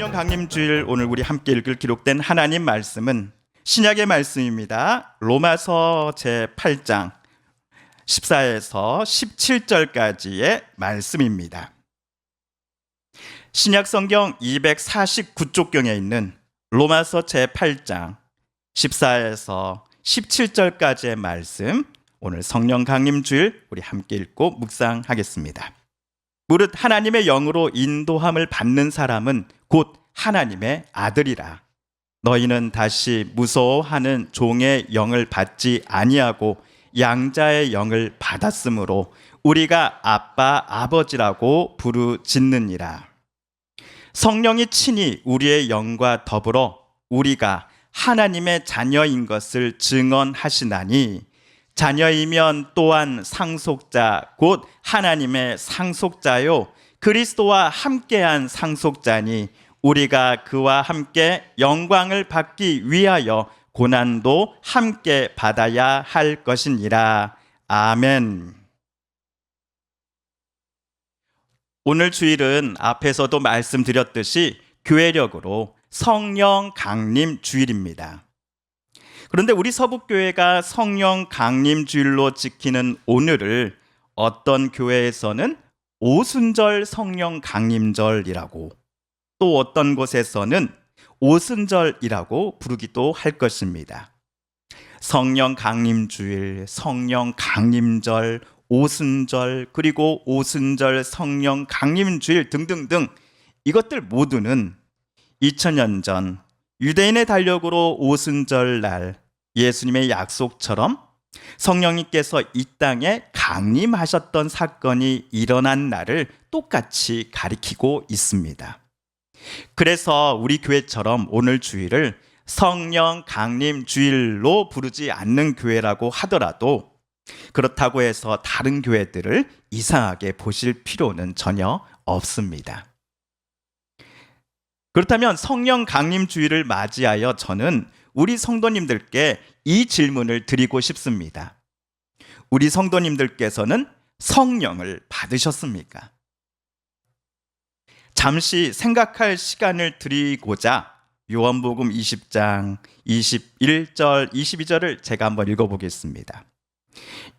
성령 강림주일 오늘 우리 함께 읽을 기록된 하나님 말씀은 신약의 말씀입니다. 로마서 제8장 14에서 17절까지의 말씀입니다. 신약 성경 249쪽경에 있는 로마서 제8장 14에서 17절까지의 말씀, 오늘 성령 강림주일 우리 함께 읽고 묵상하겠습니다. 무릇 하나님의 영으로 인도함을 받는 사람은 곧 하나님의 아들이라. 너희는 다시 무서워하는 종의 영을 받지 아니하고 양자의 영을 받았으므로 우리가 아빠 아버지라고 부르짖느니라. 성령이 친히 우리의 영과 더불어 우리가 하나님의 자녀인 것을 증언하시나니, 자녀이면 또한 상속자 곧 하나님의 상속자요 그리스도와 함께한 상속자니, 우리가 그와 함께 영광을 받기 위하여 고난도 함께 받아야 할 것이니라. 아멘. 오늘 주일은 앞에서도 말씀드렸듯이 교회력으로 성령 강림 주일입니다. 그런데 우리 서북교회가 성령 강림 주일로 지키는 오늘을 어떤 교회에서는 오순절 성령 강림절이라고, 또 어떤 곳에서는 오순절이라고 부르기도 할 것입니다. 성령 강림 주일, 성령 강림절, 오순절, 그리고 오순절 성령 강림 주일 등등등, 이것들 모두는 2000년 전 유대인의 달력으로 오순절 날 예수님의 약속처럼 성령님께서 이 땅에 강림하셨던 사건이 일어난 날을 똑같이 가리키고 있습니다. 그래서 우리 교회처럼 오늘 주일을 성령 강림 주일로 부르지 않는 교회라고 하더라도, 그렇다고 해서 다른 교회들을 이상하게 보실 필요는 전혀 없습니다. 그렇다면 성령 강림 주일을 맞이하여 저는 우리 성도님들께 이 질문을 드리고 싶습니다. 우리 성도님들께서는 성령을 받으셨습니까? 잠시 생각할 시간을 드리고자 요한복음 20장 21절 22절을 제가 한번 읽어보겠습니다.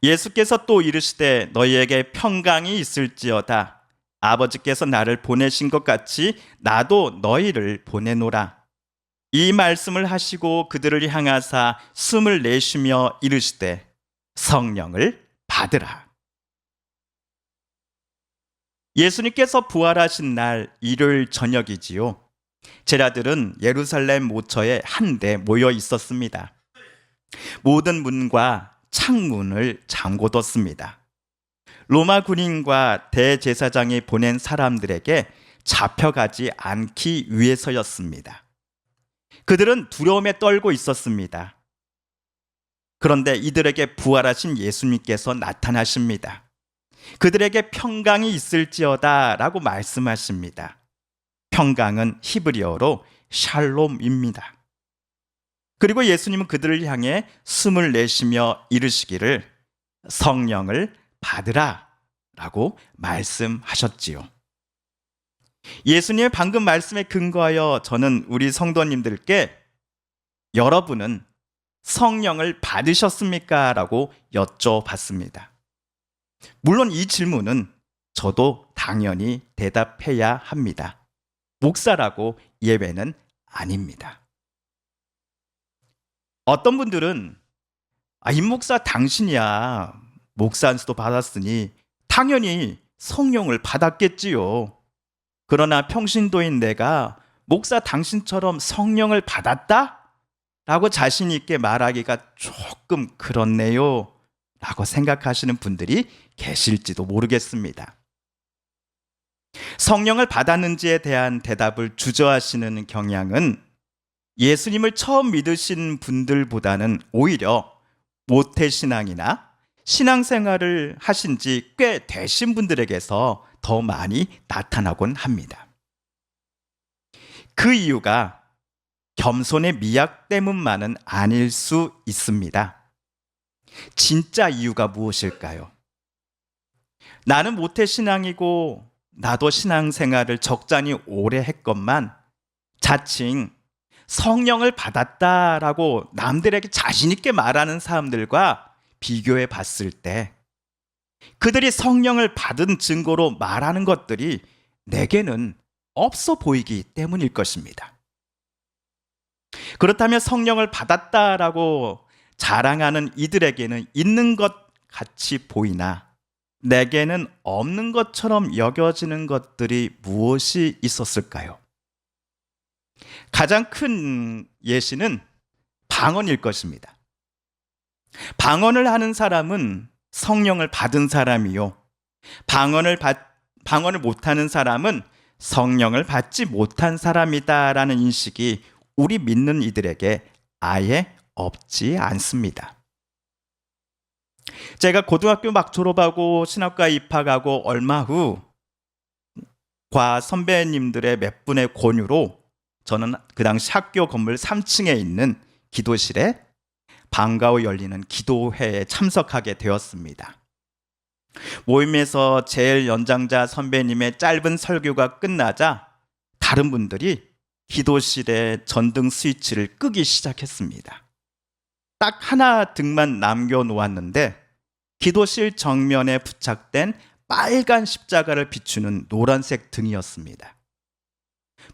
예수께서 또 이르시되 너희에게 평강이 있을지어다. 아버지께서 나를 보내신 것 같이 나도 너희를 보내노라. 이 말씀을 하시고 그들을 향하사 숨을 내쉬며 이르시되 성령을 받으라. 예수님께서 부활하신 날 일요일 저녁이지요. 제자들은 예루살렘 모처에 한데 모여 있었습니다. 모든 문과 창문을 잠궈뒀습니다. 로마 군인과 대제사장이 보낸 사람들에게 잡혀가지 않기 위해서였습니다. 그들은 두려움에 떨고 있었습니다. 그런데 이들에게 부활하신 예수님께서 나타나십니다. 그들에게 평강이 있을지어다 라고 말씀하십니다. 평강은 히브리어로 샬롬입니다. 그리고 예수님은 그들을 향해 숨을 내쉬며 이르시기를 성령을 받으라 라고 말씀하셨지요. 예수님의 방금 말씀에 근거하여 저는 우리 성도님들께 여러분은 성령을 받으셨습니까? 라고 여쭤봤습니다. 물론 이 질문은 저도 당연히 대답해야 합니다. 목사라고 예외는 아닙니다. 어떤 분들은 임 목사 당신이야 목사 안수도 받았으니 당연히 성령을 받았겠지요. 그러나 평신도인 내가 목사 당신처럼 성령을 받았다? 라고 자신 있게 말하기가 조금 그렇네요 라고 생각하시는 분들이 계실지도 모르겠습니다. 성령을 받았는지에 대한 대답을 주저하시는 경향은 예수님을 처음 믿으신 분들보다는 오히려 모태신앙이나 신앙생활을 하신 지 꽤 되신 분들에게서 더 많이 나타나곤 합니다. 그 이유가 겸손의 미약 때문만은 아닐 수 있습니다. 진짜 이유가 무엇일까요? 나는 모태신앙이고 나도 신앙생활을 적잖이 오래 했건만 자칭 성령을 받았다라고 남들에게 자신 있게 말하는 사람들과 비교해 봤을 때 그들이 성령을 받은 증거로 말하는 것들이 내게는 없어 보이기 때문일 것입니다. 그렇다면 성령을 받았다라고 자랑하는 이들에게는 있는 것 같이 보이나 내게는 없는 것처럼 여겨지는 것들이 무엇이 있었을까요? 가장 큰 예시는 방언일 것입니다. 방언을 하는 사람은 성령을 받은 사람이요. 방언을 못하는 사람은 성령을 받지 못한 사람이다라는 인식이 우리 믿는 이들에게 아예 없지 않습니다. 제가 고등학교 막 졸업하고 신학과 입학하고 얼마 후 과 선배님들의 몇 분의 권유로 저는 그 당시 학교 건물 3층에 있는 기도실에 방과 후 열리는 기도회에 참석하게 되었습니다. 모임에서 제일 연장자 선배님의 짧은 설교가 끝나자 다른 분들이 기도실의 전등 스위치를 끄기 시작했습니다. 딱 하나 등만 남겨놓았는데 기도실 정면에 부착된 빨간 십자가를 비추는 노란색 등이었습니다.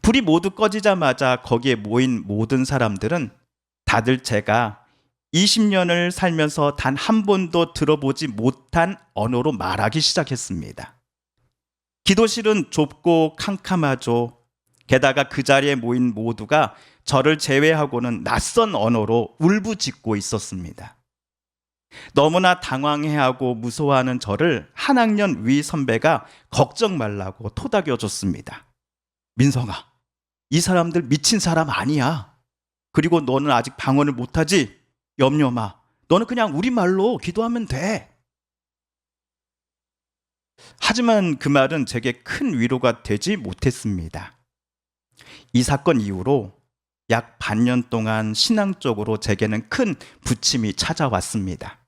불이 모두 꺼지자마자 거기에 모인 모든 사람들은 다들 제가 20년을 살면서 단 한 번도 들어보지 못한 언어로 말하기 시작했습니다. 기도실은 좁고 캄캄하죠. 게다가 그 자리에 모인 모두가 저를 제외하고는 낯선 언어로 울부짖고 있었습니다. 너무나 당황해하고 무서워하는 저를 한 학년 위 선배가 걱정 말라고 토닥여줬습니다. 민성아, 이 사람들 미친 사람 아니야. 그리고 너는 아직 방언을 못하지? 염려 마. 너는 그냥 우리말로 기도하면 돼. 하지만 그 말은 제게 큰 위로가 되지 못했습니다. 이 사건 이후로 약 반년 동안 신앙적으로 제게는 큰 부침이 찾아왔습니다.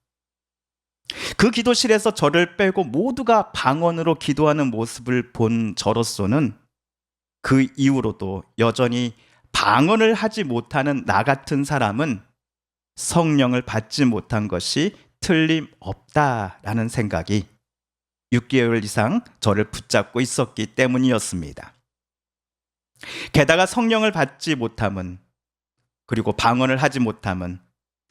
그 기도실에서 저를 빼고 모두가 방언으로 기도하는 모습을 본 저로서는 그 이후로도 여전히 방언을 하지 못하는 나 같은 사람은 성령을 받지 못한 것이 틀림없다라는 생각이 6개월 이상 저를 붙잡고 있었기 때문이었습니다. 게다가 성령을 받지 못함은, 그리고 방언을 하지 못함은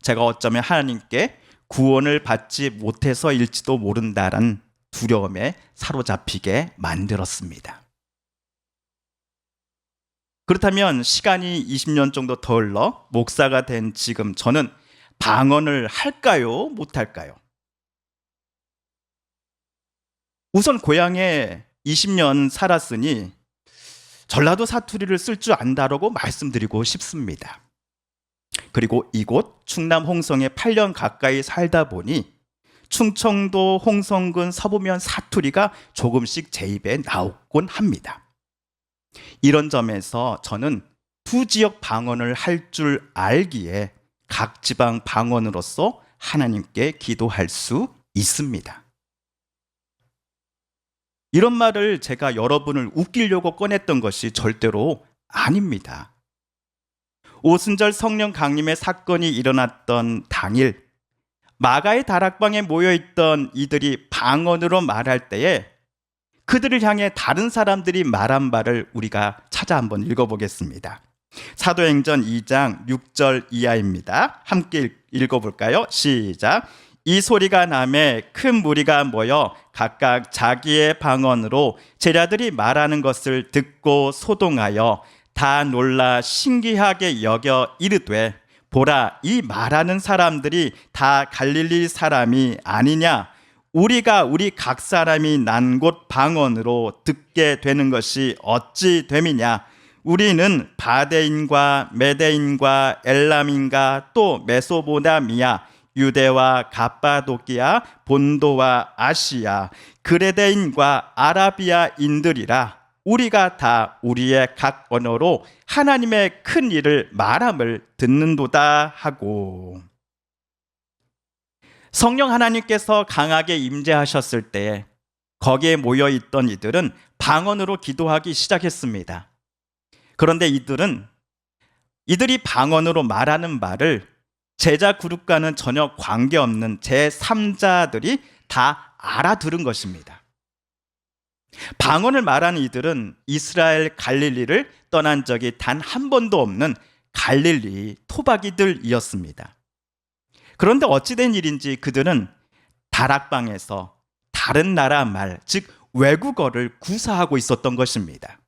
제가 어쩌면 하나님께 구원을 받지 못해서일지도 모른다라는 두려움에 사로잡히게 만들었습니다. 그렇다면 시간이 20년 정도 더 흘러 목사가 된 지금 저는 방언을 할까요? 못할까요? 우선 고향에 20년 살았으니 전라도 사투리를 쓸 줄 안다라고 말씀드리고 싶습니다. 그리고 이곳 충남 홍성에 8년 가까이 살다 보니 충청도 홍성군 서부면 사투리가 조금씩 제 입에 나오곤 합니다. 이런 점에서 저는 두 지역 방언을 할 줄 알기에 각 지방 방언으로서 하나님께 기도할 수 있습니다. 이런 말을 제가 여러분을 웃기려고 꺼냈던 것이 절대로 아닙니다. 오순절 성령 강림의 사건이 일어났던 당일 마가의 다락방에 모여있던 이들이 방언으로 말할 때에 그들을 향해 다른 사람들이 말한 바를 우리가 찾아 한번 읽어보겠습니다. 사도행전 2장 6절 이하입니다. 함께 읽어볼까요? 시작. 이 소리가 나매 큰 무리가 모여 각각 자기의 방언으로 제자들이 말하는 것을 듣고 소동하여 다 놀라 신기하게 여겨 이르되 보라, 이 말하는 사람들이 다 갈릴리 사람이 아니냐? 우리가 우리 각 사람이 난 곳 방언으로 듣게 되는 것이 어찌 됨이냐? 우리는 바데인과 메데인과 엘람인과 또 메소보다미아, 유대와 갑바도기아, 본도와 아시아, 그레데인과 아라비아인들이라. 우리가 다 우리의 각 언어로 하나님의 큰 일을 말함을 듣는도다 하고. 성령 하나님께서 강하게 임재하셨을 때 거기에 모여있던 이들은 방언으로 기도하기 시작했습니다. 그런데 이들이 방언으로 말하는 말을 제자 그룹과는 전혀 관계없는 제3자들이 다 알아들은 것입니다. 방언을 말하는 이들은 이스라엘 갈릴리를 떠난 적이 단 한 번도 없는 갈릴리 토박이들이었습니다. 그런데 어찌된 일인지 그들은 다락방에서 다른 나라 말, 즉 외국어를 구사하고 있었던 것입니다.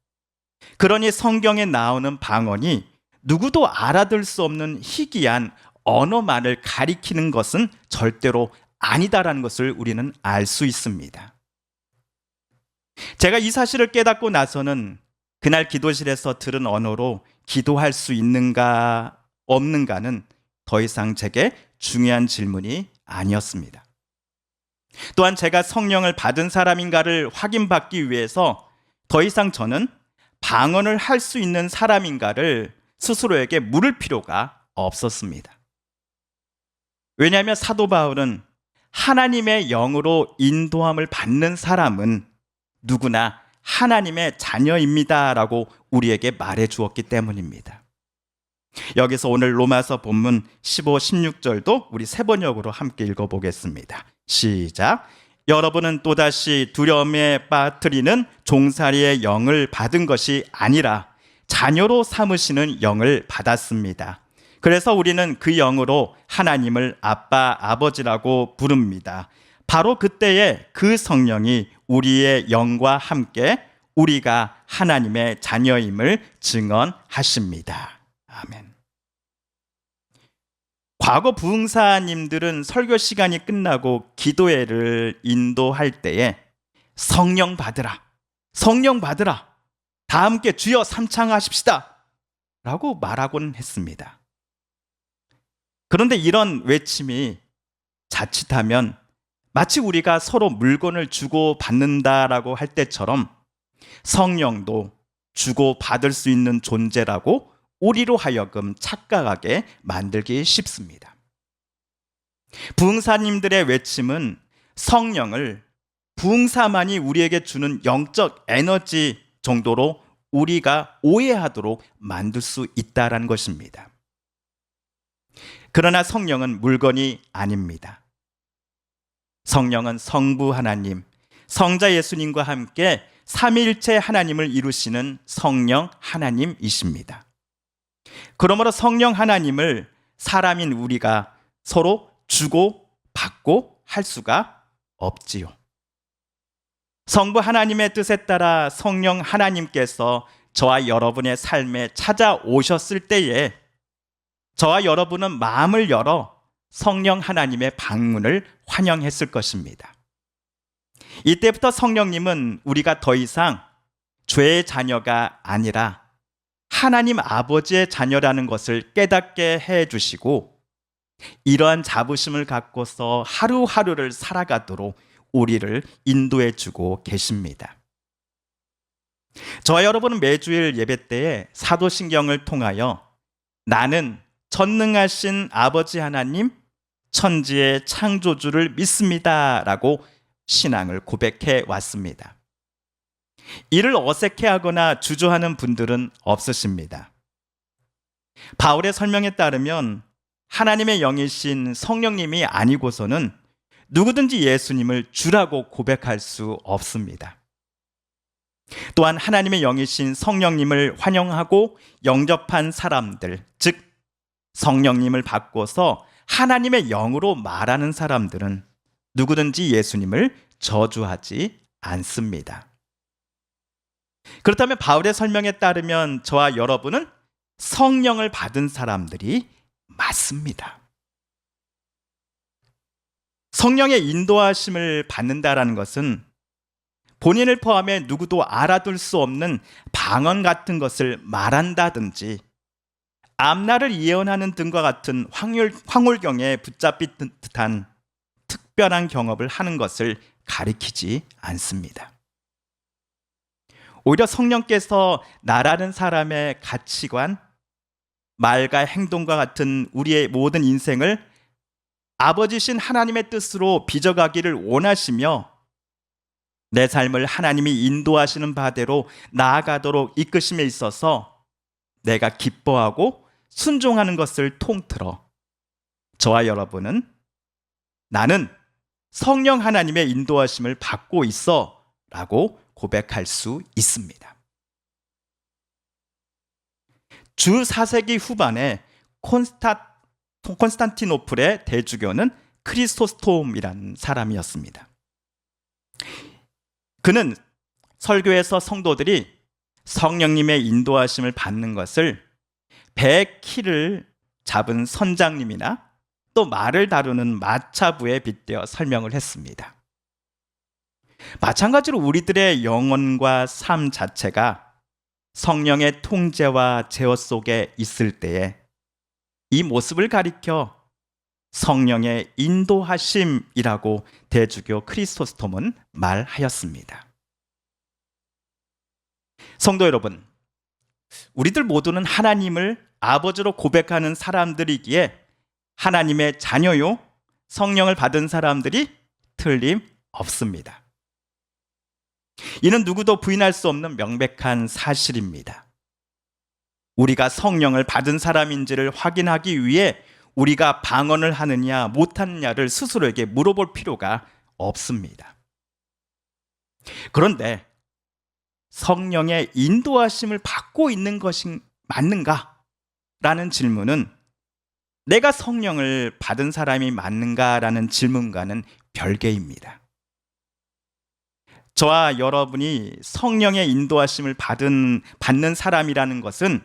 그러니 성경에 나오는 방언이 누구도 알아들 수 없는 희귀한 언어만을 가리키는 것은 절대로 아니다라는 것을 우리는 알 수 있습니다. 제가 이 사실을 깨닫고 나서는 그날 기도실에서 들은 언어로 기도할 수 있는가 없는가는 더 이상 제게 중요한 질문이 아니었습니다. 또한 제가 성령을 받은 사람인가를 확인받기 위해서 더 이상 저는 방언을 할 수 있는 사람인가를 스스로에게 물을 필요가 없었습니다. 왜냐하면 사도 바울은 하나님의 영으로 인도함을 받는 사람은 누구나 하나님의 자녀입니다라고 우리에게 말해 주었기 때문입니다. 여기서 오늘 로마서 본문 15, 16절도 우리 세 번역으로 함께 읽어보겠습니다. 시작. 여러분은 또다시 두려움에 빠뜨리는 종살이의 영을 받은 것이 아니라 자녀로 삼으시는 영을 받았습니다. 그래서 우리는 그 영으로 하나님을 아빠, 아버지라고 부릅니다. 바로 그때에 그 성령이 우리의 영과 함께 우리가 하나님의 자녀임을 증언하십니다. 아멘. 과거 부흥사님들은 설교 시간이 끝나고 기도회를 인도할 때에 성령 받으라, 성령 받으라, 다 함께 주여 삼창하십시다 라고 말하곤 했습니다. 그런데 이런 외침이 자칫하면 마치 우리가 서로 물건을 주고 받는다라고 할 때처럼 성령도 주고 받을 수 있는 존재라고 우리로 하여금 착각하게 만들기 쉽습니다. 부흥사님들의 외침은 성령을 부흥사만이 우리에게 주는 영적 에너지 정도로 우리가 오해하도록 만들 수 있다는 것입니다. 그러나 성령은 물건이 아닙니다. 성령은 성부 하나님, 성자 예수님과 함께 삼위일체 하나님을 이루시는 성령 하나님이십니다. 그러므로 성령 하나님을 사람인 우리가 서로 주고 받고 할 수가 없지요. 성부 하나님의 뜻에 따라 성령 하나님께서 저와 여러분의 삶에 찾아오셨을 때에 저와 여러분은 마음을 열어 성령 하나님의 방문을 환영했을 것입니다. 이때부터 성령님은 우리가 더 이상 죄의 자녀가 아니라 하나님 아버지의 자녀라는 것을 깨닫게 해주시고 이러한 자부심을 갖고서 하루하루를 살아가도록 우리를 인도해 주고 계십니다. 저와 여러분은 매주일 예배 때에 사도신경을 통하여 나는 전능하신 아버지 하나님 천지의 창조주를 믿습니다 라고 신앙을 고백해 왔습니다. 이를 어색해하거나 주저하는 분들은 없으십니다. 바울의 설명에 따르면 하나님의 영이신 성령님이 아니고서는 누구든지 예수님을 주라고 고백할 수 없습니다. 또한 하나님의 영이신 성령님을 환영하고 영접한 사람들, 즉 성령님을 받고서 하나님의 영으로 말하는 사람들은 누구든지 예수님을 저주하지 않습니다. 그렇다면 바울의 설명에 따르면 저와 여러분은 성령을 받은 사람들이 맞습니다. 성령의 인도하심을 받는다라는 것은 본인을 포함해 누구도 알아둘 수 없는 방언 같은 것을 말한다든지 앞날을 예언하는 등과 같은 황홀경에 붙잡힌 듯한 특별한 경험을 하는 것을 가리키지 않습니다. 오히려 성령께서 나라는 사람의 가치관, 말과 행동과 같은 우리의 모든 인생을 아버지신 하나님의 뜻으로 빚어가기를 원하시며 내 삶을 하나님이 인도하시는 바대로 나아가도록 이끄심에 있어서 내가 기뻐하고 순종하는 것을 통틀어 저와 여러분은 나는 성령 하나님의 인도하심을 받고 있어 라고 고백할 수 있습니다. 주 4세기 후반에 콘스탄티노플의 대주교는 크리소스톰이라는 사람이었습니다. 그는 설교에서 성도들이 성령님의 인도하심을 받는 것을 배의 키를 잡은 선장님이나 또 말을 다루는 마차부에 빗대어 설명을 했습니다. 마찬가지로 우리들의 영혼과 삶 자체가 성령의 통제와 제어 속에 있을 때에 이 모습을 가리켜 성령의 인도하심이라고 대주교 크리소스톰은 말하였습니다. 성도 여러분, 우리들 모두는 하나님을 아버지로 고백하는 사람들이기에 하나님의 자녀요, 성령을 받은 사람들이 틀림없습니다. 이는 누구도 부인할 수 없는 명백한 사실입니다. 우리가 성령을 받은 사람인지를 확인하기 위해 우리가 방언을 하느냐 못하느냐를 스스로에게 물어볼 필요가 없습니다. 그런데 성령의 인도하심을 받고 있는 것이 맞는가? 라는 질문은 내가 성령을 받은 사람이 맞는가? 라는 질문과는 별개입니다. 저와 여러분이 성령의 인도하심을 받는 사람이라는 것은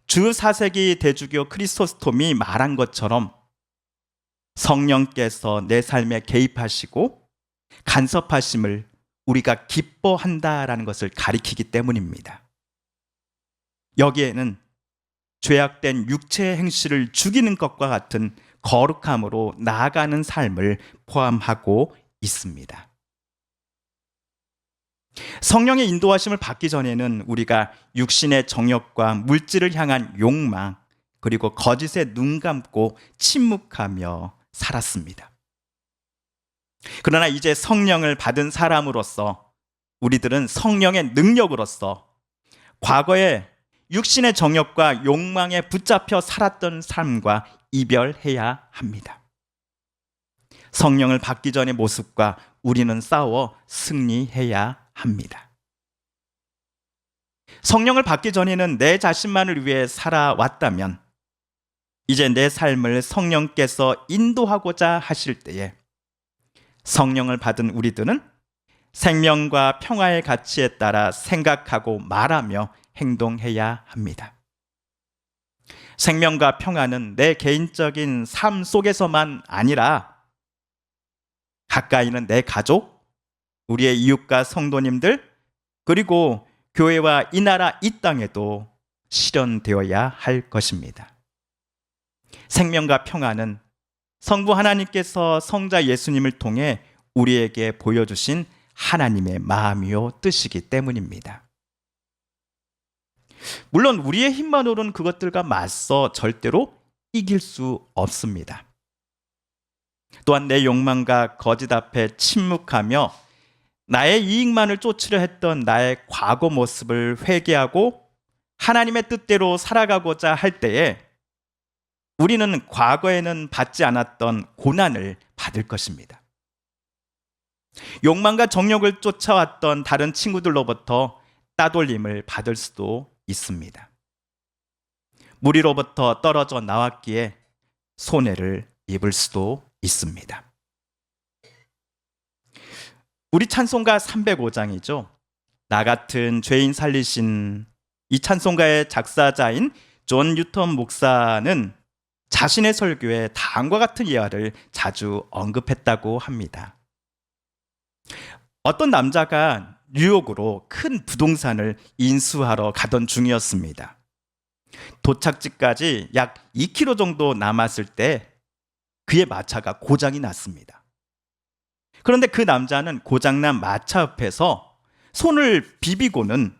주 4세기 대주교 크리소스톰이 말한 것처럼 성령께서 내 삶에 개입하시고 간섭하심을 우리가 기뻐한다라는 것을 가리키기 때문입니다. 여기에는 죄악된 육체의 행실을 죽이는 것과 같은 거룩함으로 나아가는 삶을 포함하고 있습니다. 성령의 인도하심을 받기 전에는 우리가 육신의 정욕과 물질을 향한 욕망, 그리고 거짓에 눈 감고 침묵하며 살았습니다. 그러나 이제 성령을 받은 사람으로서 우리들은 성령의 능력으로서 과거에 육신의 정욕과 욕망에 붙잡혀 살았던 삶과 이별해야 합니다. 성령을 받기 전의 모습과 우리는 싸워 승리해야 합니다. 성령을 받기 전에는 내 자신만을 위해 살아왔다면 이제 내 삶을 성령께서 인도하고자 하실 때에 성령을 받은 우리들은 생명과 평화의 가치에 따라 생각하고 말하며 행동해야 합니다. 생명과 평화는 내 개인적인 삶 속에서만 아니라 가까이는 내 가족, 우리의 이웃과 성도님들, 그리고 교회와 이 나라 이 땅에도 실현되어야 할 것입니다. 생명과 평화는 성부 하나님께서 성자 예수님을 통해 우리에게 보여주신 하나님의 마음이요 뜻이기 때문입니다. 물론 우리의 힘만으로는 그것들과 맞서 절대로 이길 수 없습니다. 또한 내 욕망과 거짓 앞에 침묵하며 나의 이익만을 쫓으려 했던 나의 과거 모습을 회개하고 하나님의 뜻대로 살아가고자 할 때에 우리는 과거에는 받지 않았던 고난을 받을 것입니다. 욕망과 정욕을 쫓아왔던 다른 친구들로부터 따돌림을 받을 수도 있습니다. 무리로부터 떨어져 나왔기에 손해를 입을 수도 있습니다. 우리 찬송가 305장이죠. 나 같은 죄인 살리신 이 찬송가의 작사자인 존 뉴턴 목사는 자신의 설교에 다음과 같은 예화를 자주 언급했다고 합니다. 어떤 남자가 뉴욕으로 큰 부동산을 인수하러 가던 중이었습니다. 도착지까지 약 2km 정도 남았을 때 그의 마차가 고장이 났습니다. 그런데 그 남자는 고장난 마차 앞에서 손을 비비고는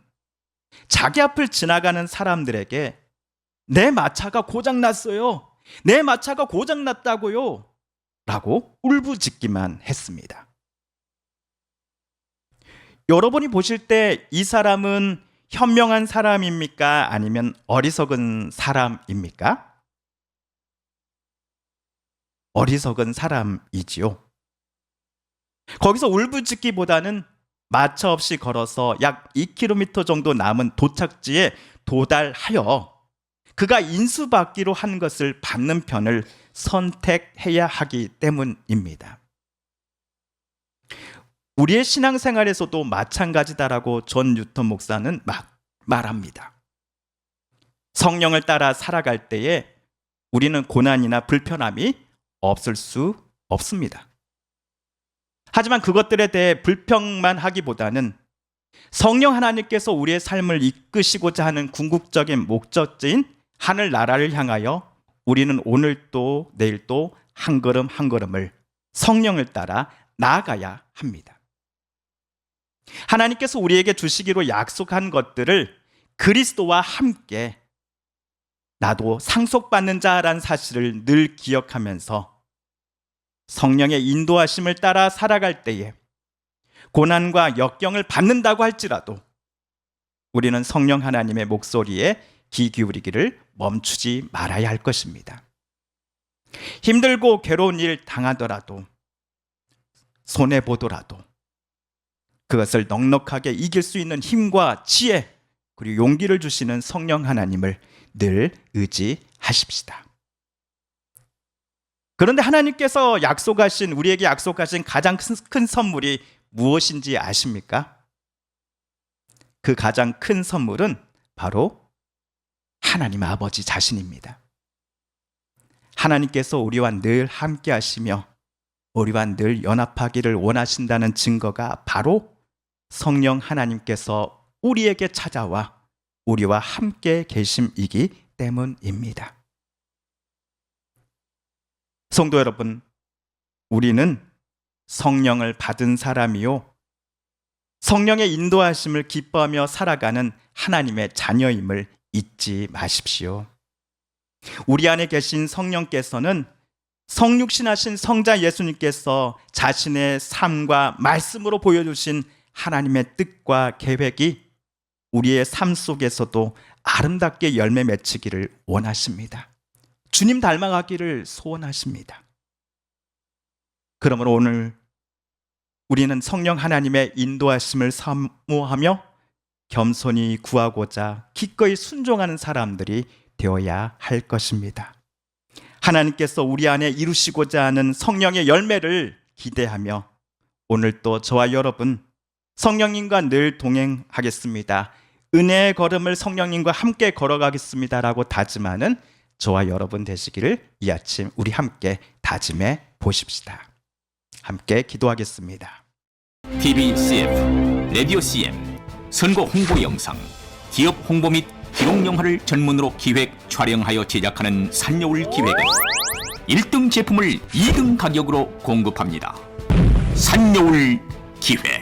자기 앞을 지나가는 사람들에게 내 마차가 고장났어요. 내 마차가 고장났다고요. 라고 울부짖기만 했습니다. 여러분이 보실 때 이 사람은 현명한 사람입니까? 아니면 어리석은 사람입니까? 어리석은 사람이지요. 거기서 울부짖기보다는 마차 없이 걸어서 약 2km 정도 남은 도착지에 도달하여 그가 인수받기로 한 것을 받는 편을 선택해야 하기 때문입니다. 우리의 신앙생활에서도 마찬가지다라고 존 뉴턴 목사는 말합니다. 성령을 따라 살아갈 때에 우리는 고난이나 불편함이 없을 수 없습니다. 하지만 그것들에 대해 불평만 하기보다는 성령 하나님께서 우리의 삶을 이끄시고자 하는 궁극적인 목적지인 하늘나라를 향하여 우리는 오늘도 내일도 한 걸음 한 걸음을 성령을 따라 나아가야 합니다. 하나님께서 우리에게 주시기로 약속한 것들을 그리스도와 함께 나도 상속받는 자라는 사실을 늘 기억하면서 성령의 인도하심을 따라 살아갈 때에 고난과 역경을 받는다고 할지라도 우리는 성령 하나님의 목소리에 귀 기울이기를 멈추지 말아야 할 것입니다. 힘들고 괴로운 일 당하더라도 손해보더라도 그것을 넉넉하게 이길 수 있는 힘과 지혜 그리고 용기를 주시는 성령 하나님을 늘 의지하십시다. 그런데 하나님께서 우리에게 약속하신 가장 큰 선물이 무엇인지 아십니까? 그 가장 큰 선물은 바로 하나님 아버지 자신입니다. 하나님께서 우리와 늘 함께 하시며 우리와 늘 연합하기를 원하신다는 증거가 바로 성령 하나님께서 우리에게 찾아와 우리와 함께 계심이기 때문입니다. 성도 여러분, 우리는 성령을 받은 사람이요 성령의 인도하심을 기뻐하며 살아가는 하나님의 자녀임을 잊지 마십시오. 우리 안에 계신 성령께서는 성육신하신 성자 예수님께서 자신의 삶과 말씀으로 보여주신 하나님의 뜻과 계획이 우리의 삶 속에서도 아름답게 열매 맺히기를 원하십니다. 주님 닮아가기를 소원하십니다. 그러므로 오늘 우리는 성령 하나님의 인도하심을 사모하며 겸손히 구하고자 기꺼이 순종하는 사람들이 되어야 할 것입니다. 하나님께서 우리 안에 이루시고자 하는 성령의 열매를 기대하며 오늘 또 저와 여러분 성령님과 늘 동행하겠습니다. 은혜의 걸음을 성령님과 함께 걸어가겠습니다라고 다짐하는 저와 여러분 되시기를 이 아침 우리 함께 다짐해 보십시다. 함께 기도하겠습니다. TV CF, 라디오 CM, 선거 홍보 영상, 기업 홍보 및 기록 영화를 전문으로 기획, 촬영하여 제작하는 산여울 기획은 1등 제품을 2등 가격으로 공급합니다. 산여울 기획.